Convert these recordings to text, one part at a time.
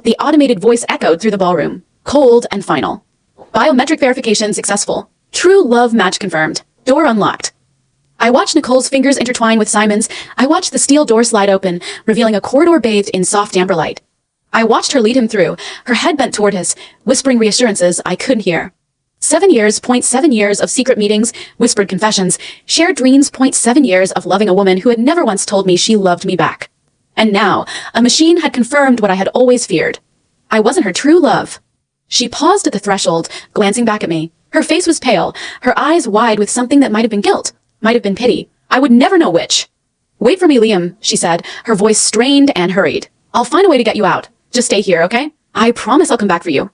The automated voice echoed through the ballroom, cold and final. Biometric verification successful. True love match confirmed. Door unlocked. I watched Nicole's fingers intertwine with Simon's. I watched the steel door slide open, revealing a corridor bathed in soft amber light. I watched her lead him through, her head bent toward his, whispering reassurances I couldn't hear. 7 years, 0.7 years of secret meetings, whispered confessions, shared dreams, 0.7 years of loving a woman who had never once told me she loved me back. And now, a machine had confirmed what I had always feared. I wasn't her true love. She paused at the threshold, glancing back at me. Her face was pale, her eyes wide with something that might have been guilt, might have been pity. I would never know which. Wait for me, Liam, she said, her voice strained and hurried. I'll find a way to get you out. Just stay here, okay? I promise I'll come back for you.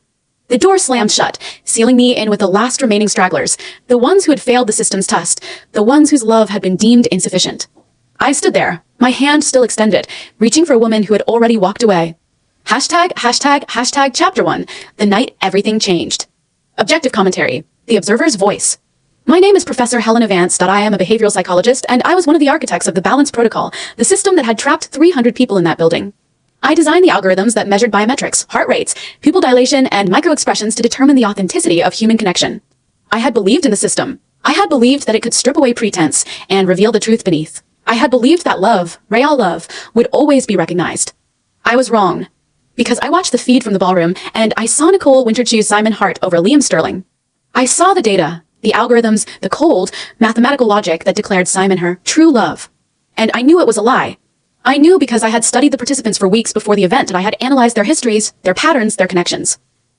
The door slammed shut, sealing me in with the last remaining stragglers, the ones who had failed the system's test, the ones whose love had been deemed insufficient. I stood there, my hand still extended, reaching for a woman who had already walked away. Hashtag chapter 1, the night everything changed. Objective commentary, the observer's voice. My name is Professor Helena Vance. I am a behavioral psychologist, and I was one of the architects of the Balance Protocol, the system that had trapped 300 people in that building. I designed the algorithms that measured biometrics, heart rates, pupil dilation, and microexpressions to determine the authenticity of human connection. I had believed in the system. I had believed that it could strip away pretense and reveal the truth beneath. I had believed that love, real love, would always be recognized. I was wrong. Because I watched the feed from the ballroom, and I saw Nicole Winter choose Simon Hart over Liam Sterling. I saw the data, the algorithms, the cold, mathematical logic that declared Simon her true love. And I knew it was a lie. I knew because I had studied the participants for weeks before the event and I had analyzed their histories, their patterns, their connections.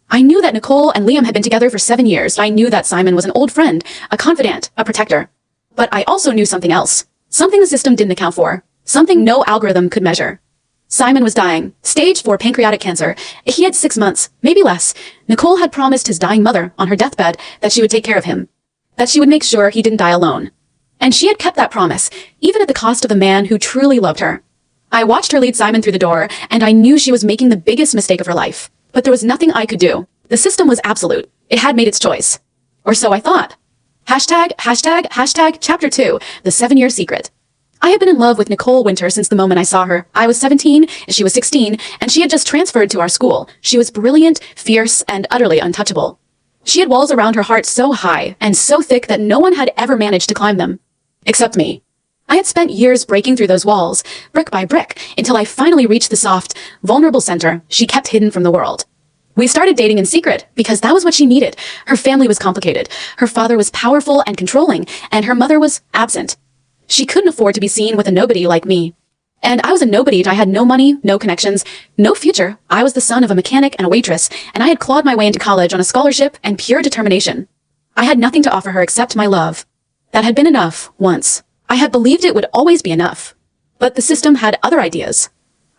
I knew that Nicole and Liam had been together for 7 years. I knew that Simon was an old friend, a confidant, a protector. But I also knew something else. Something the system didn't account for. Something no algorithm could measure. Simon was dying. Stage 4 pancreatic cancer. He had 6 months, maybe less. Nicole had promised his dying mother on her deathbed that she would take care of him. That she would make sure he didn't die alone. And she had kept that promise, even at the cost of the man who truly loved her. I watched her lead Simon through the door, and I knew she was making the biggest mistake of her life. But there was nothing I could do. The system was absolute. It had made its choice. Or so I thought. Hashtag chapter 2, the 7-year secret. I had been in love with Nicole Winter since the moment I saw her. I was 17, and she was 16, and she had just transferred to our school. She was brilliant, fierce, and utterly untouchable. She had walls around her heart so high and so thick that no one had ever managed to climb them. Except me. I had spent years breaking through those walls, brick by brick, until I finally reached the soft, vulnerable center she kept hidden from the world. We started dating in secret, because that was what she needed. Her family was complicated. Her father was powerful and controlling, and her mother was absent. She couldn't afford to be seen with a nobody like me. And I was a nobody. I had no money, no connections, no future. I was the son of a mechanic and a waitress, and I had clawed my way into college on a scholarship and pure determination. I had nothing to offer her except my love. That had been enough, once. I had believed it would always be enough. But the system had other ideas.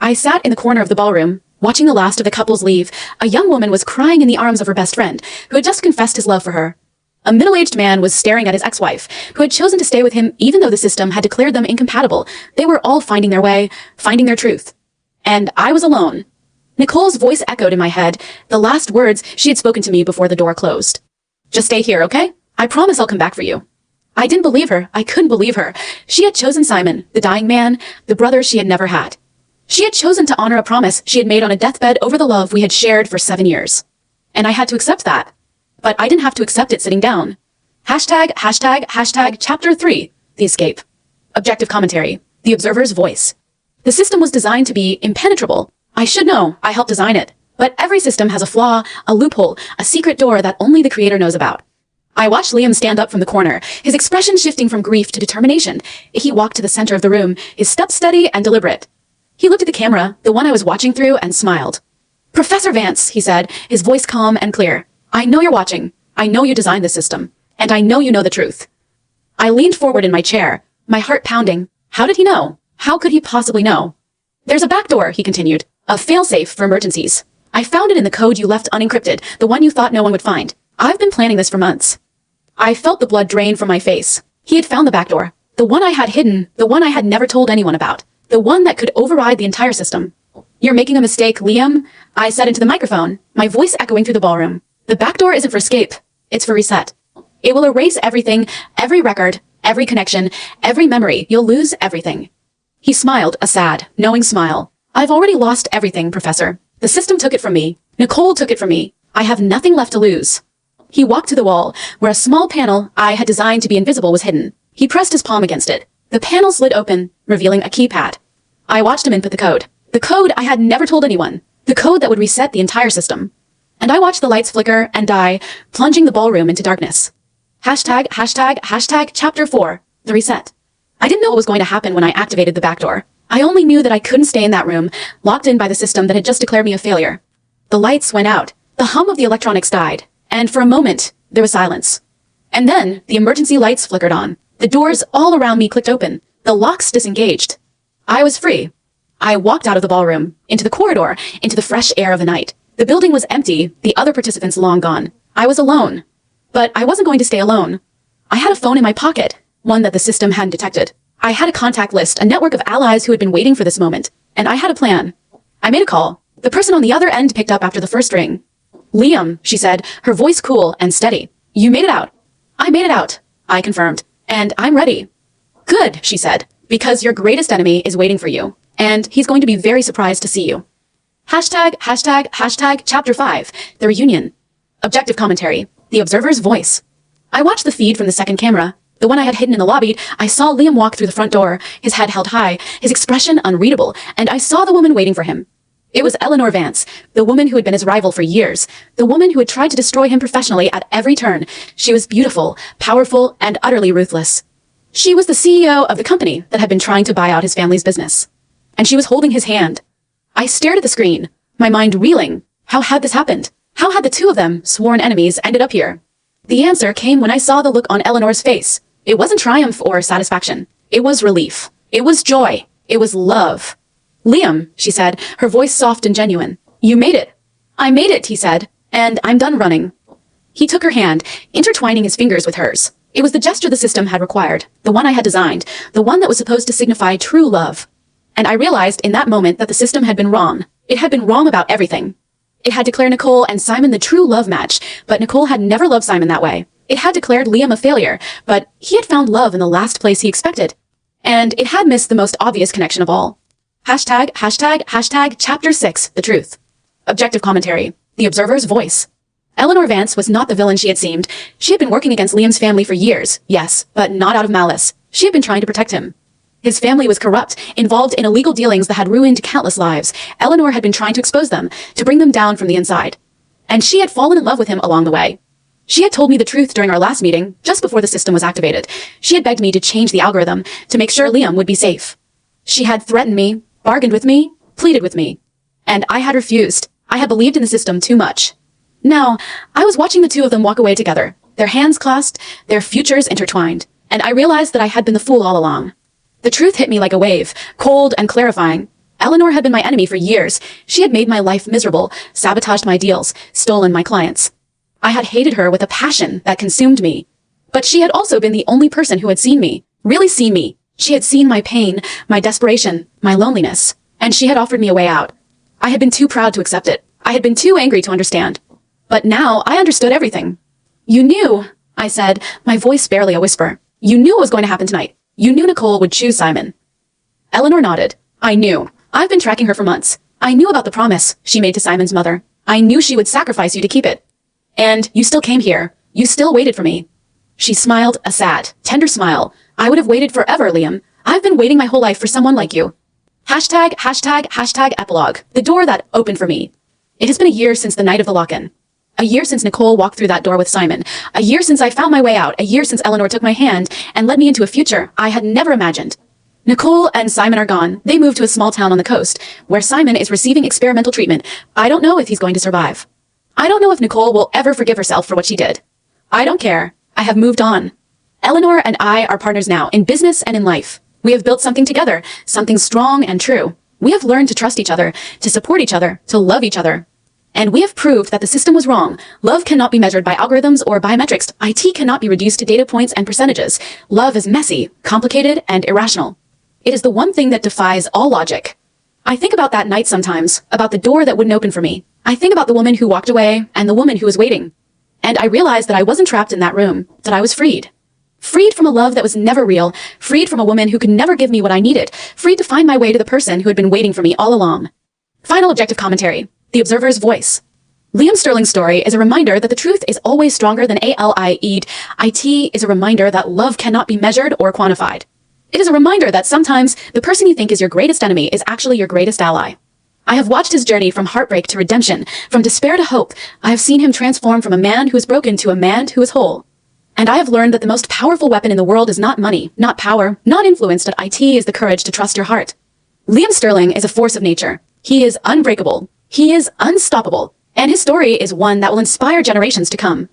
I sat in the corner of the ballroom, watching the last of the couples leave. A young woman was crying in the arms of her best friend, who had just confessed his love for her. A middle-aged man was staring at his ex-wife, who had chosen to stay with him even though the system had declared them incompatible. They were all finding their way, finding their truth. And I was alone. Nicole's voice echoed in my head, the last words she had spoken to me before the door closed. Just stay here, okay? I promise I'll come back for you. I didn't believe her. I couldn't believe her. She had chosen Simon, the dying man, the brother she had never had. She had chosen to honor a promise she had made on a deathbed over the love we had shared for 7 years. And I had to accept that. But I didn't have to accept it sitting down. Hashtag chapter 3, the escape. Objective commentary, the observer's voice. The system was designed to be impenetrable. I should know. I helped design it. But every system has a flaw, a loophole, a secret door that only the creator knows about. I watched Liam stand up from the corner, his expression shifting from grief to determination. He walked to the center of the room, his steps steady and deliberate. He looked at the camera, the one I was watching through, and smiled. Professor Vance, he said, his voice calm and clear. I know you're watching. I know you designed this system. And I know you know the truth. I leaned forward in my chair, my heart pounding. How did he know? How could he possibly know? There's a back door, he continued. A failsafe for emergencies. I found it in the code you left unencrypted, the one you thought no one would find. I've been planning this for months. I felt the blood drain from my face. He had found the back door. The one I had hidden, the one I had never told anyone about. The one that could override the entire system. You're making a mistake, Liam, I said into the microphone, my voice echoing through the ballroom. The back door isn't for escape. It's for reset. It will erase everything, every record, every connection, every memory. You'll lose everything. He smiled, a sad, knowing smile. I've already lost everything, Professor. The system took it from me. Nicole took it from me. I have nothing left to lose. He walked to the wall, where a small panel I had designed to be invisible was hidden. He pressed his palm against it. The panel slid open, revealing a keypad. I watched him input the code. The code I had never told anyone. The code that would reset the entire system. And I watched the lights flicker and die, plunging the ballroom into darkness. #### Chapter 4. The Reset. I didn't know what was going to happen when I activated the back door. I only knew that I couldn't stay in that room, locked in by the system that had just declared me a failure. The lights went out. The hum of the electronics died. And for a moment, there was silence. And then, the emergency lights flickered on. The doors all around me clicked open. The locks disengaged. I was free. I walked out of the ballroom, into the corridor, into the fresh air of the night. The building was empty, the other participants long gone. I was alone. But I wasn't going to stay alone. I had a phone in my pocket, one that the system hadn't detected. I had a contact list, a network of allies who had been waiting for this moment. And I had a plan. I made a call. The person on the other end picked up after the first ring. "Liam," she said, her voice cool and steady. "You made it out." "I made it out," I confirmed. "And I'm ready." "Good," she said, "because your greatest enemy is waiting for you. And he's going to be very surprised to see you." #### Chapter 5. The Reunion. Objective commentary. The Observer's Voice. I watched the feed from the second camera. The one I had hidden in the lobby. I saw Liam walk through the front door, his head held high, his expression unreadable, and I saw the woman waiting for him. It was Eleanor Vance, the woman who had been his rival for years, the woman who had tried to destroy him professionally at every turn. She was beautiful, powerful, and utterly ruthless. She was the CEO of the company that had been trying to buy out his family's business. And she was holding his hand. I stared at the screen, my mind reeling. How had this happened? How had the two of them, sworn enemies, ended up here? The answer came when I saw the look on Eleanor's face. It wasn't triumph or satisfaction. It was relief. It was joy. It was love. "Liam," she said, her voice soft and genuine. "You made it." "I made it," he said, "and I'm done running." He took her hand, intertwining his fingers with hers. It was the gesture the system had required, the one I had designed, the one that was supposed to signify true love. And I realized in that moment that the system had been wrong. It had been wrong about everything. It had declared Nicole and Simon the true love match, but Nicole had never loved Simon that way. It had declared Liam a failure, but he had found love in the last place he expected. And it had missed the most obvious connection of all. #### Chapter 6. The Truth. Objective commentary. The Observer's Voice. Eleanor Vance was not the villain she had seemed. She had been working against Liam's family for years, yes, but not out of malice. She had been trying to protect him. His family was corrupt, involved in illegal dealings that had ruined countless lives. Eleanor had been trying to expose them, to bring them down from the inside. And she had fallen in love with him along the way. She had told me the truth during our last meeting, just before the system was activated. She had begged me to change the algorithm, to make sure Liam would be safe. She had threatened me, bargained with me, pleaded with me. And I had refused. I had believed in the system too much. Now, I was watching the two of them walk away together, their hands clasped, their futures intertwined. And I realized that I had been the fool all along. The truth hit me like a wave, cold and clarifying. Eleanor had been my enemy for years. She had made my life miserable, sabotaged my deals, stolen my clients. I had hated her with a passion that consumed me. But she had also been the only person who had seen me, really seen me. She had seen my pain, my desperation, my loneliness, and she had offered me a way out. I had been too proud to accept it. I had been too angry to understand. But now I understood everything. "You knew," I said, my voice barely a whisper. "You knew what was going to happen tonight. You knew Nicole would choose Simon." Eleanor nodded. "I knew. I've been tracking her for months. I knew about the promise she made to Simon's mother. I knew she would sacrifice you to keep it. And you still came here. You still waited for me." She smiled, a sad, tender smile. "I would have waited forever, Liam. I've been waiting my whole life for someone like you." #### Epilogue. The door that opened for me. It has been a year since the night of the lock-in. A year since Nicole walked through that door with Simon. A year since I found my way out. A year since Eleanor took my hand and led me into a future I had never imagined. Nicole and Simon are gone. They moved to a small town on the coast, where Simon is receiving experimental treatment. I don't know if he's going to survive. I don't know if Nicole will ever forgive herself for what she did. I don't care. I have moved on. Eleanor and I are partners now, in business and in life. We have built something together, something strong and true. We have learned to trust each other, to support each other, to love each other. And we have proved that the system was wrong. Love cannot be measured by algorithms or biometrics. IT cannot be reduced to data points and percentages. Love is messy, complicated, and irrational. It is the one thing that defies all logic. I think about that night sometimes, about the door that wouldn't open for me. I think about the woman who walked away and the woman who was waiting. And I realized that I wasn't trapped in that room, that I was freed. Freed from a love that was never real, freed from a woman who could never give me what I needed, freed to find my way to the person who had been waiting for me all along. Final objective commentary. The Observer's Voice. Liam Sterling's story is a reminder that the truth is always stronger than ALIE'd. IT is a reminder that love cannot be measured or quantified. It is a reminder that sometimes the person you think is your greatest enemy is actually your greatest ally. I have watched his journey from heartbreak to redemption, from despair to hope. I have seen him transform from a man who is broken to a man who is whole. And I have learned that the most powerful weapon in the world is not money, not power, not influence, but IT is the courage to trust your heart. Liam Sterling is a force of nature. He is unbreakable. He is unstoppable. And his story is one that will inspire generations to come.